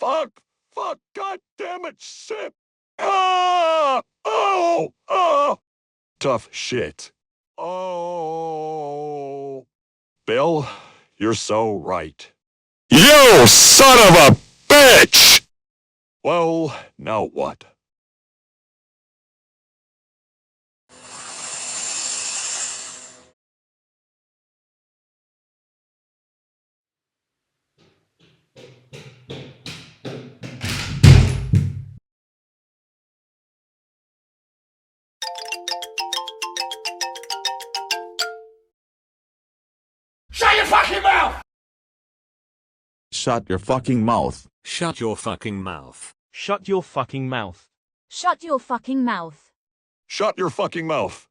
Fuck, god damn it, Sip. Ah! Oh! Oh! Tough shit. Oh. Bill, you're so right. You son of a bitch! Well, now what? Shut your fucking mouth! Shut your fucking mouth. Shut your fucking mouth. Shut your fucking mouth. Shut your fucking mouth. Shut your fucking mouth.